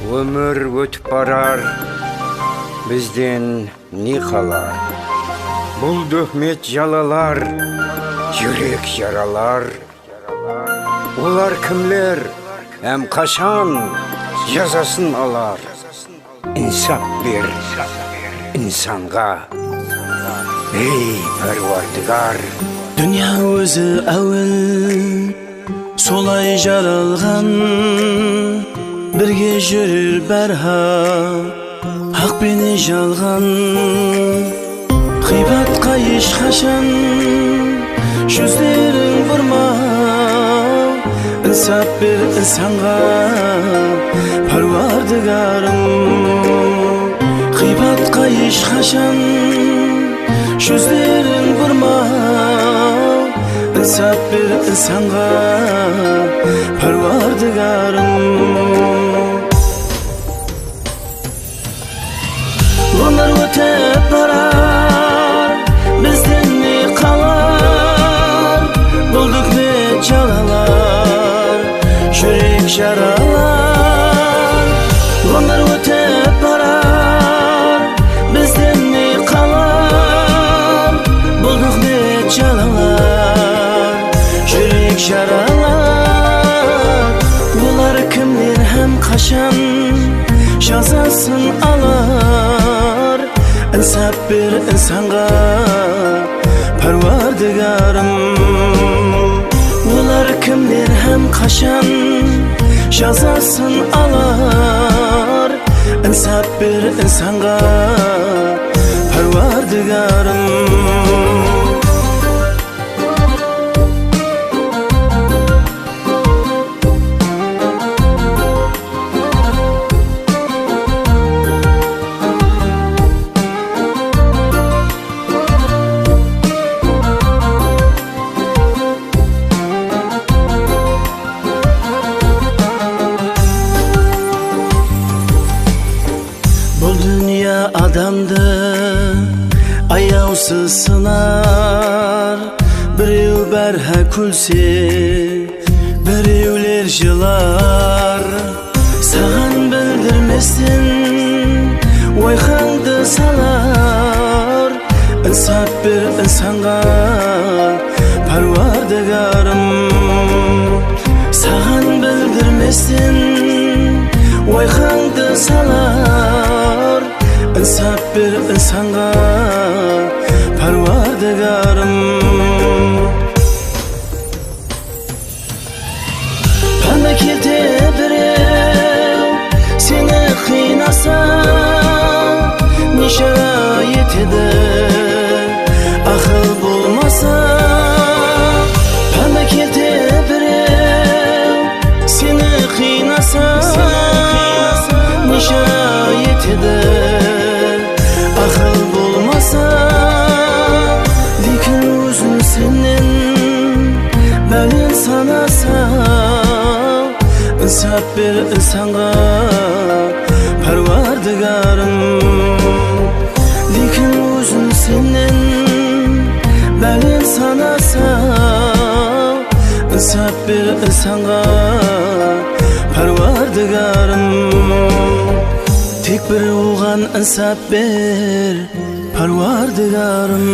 Өмір өтіп барар, бізден не қалар? Бұл дөхмет жалалар, жүрек яралар. Олар кімлер, әм қашан жазасын алар? Инсап бер инсанға, ей Пәруардигар. Дүния өзі әуел солай жаралған, бірге жүрер бәрха хақ пені жалған. Қибатқа ешқашан жүздерің бұрмау, инсап бер инсанға Пәруардигарым. Қибатқа ешқашан жүздерің бұрмау, инсап бер инсанға Пәруардигарым. Өмір өтіп барар, бізден не қалар? Бұл дөхмет жалалар, жүрек жаралар. Өмір өтіп барар, бізден не қалар? Бұл дөхмет жалалар, жүрек жаралар. Олар кімдер һәм қашан жазасын алар? Инсап бер инсанға Пәруардигарым. Олар кімдер һәм қашан жазасын алар? Инсап бер инсанға Пәруардигарым. Бұл дүния адамды аяусыз сынар, біреу бәрха күлсе, біреулер жылар. Саған білдірместен ойхаңды салар. Инсап бер инсанға Пәруардигарым. Саған білдірместен ойхаңды салар. Инсап бер инсанға Пәруардигарым. Пәмекелде біреу сені қинаса, не шара етеді ақыл болмаса? Пәмекелде біреу сені қинаса, не шара етеді ақыл болмаса? Лекін өзін сенен бәлен санаса, инсап бер инсанға Пәруардигарым. Лекін өзін сенен бәлен санаса, инсап бер инсанға Пәруардигарым. Тек бір оған инсап бер Пәруардигарым.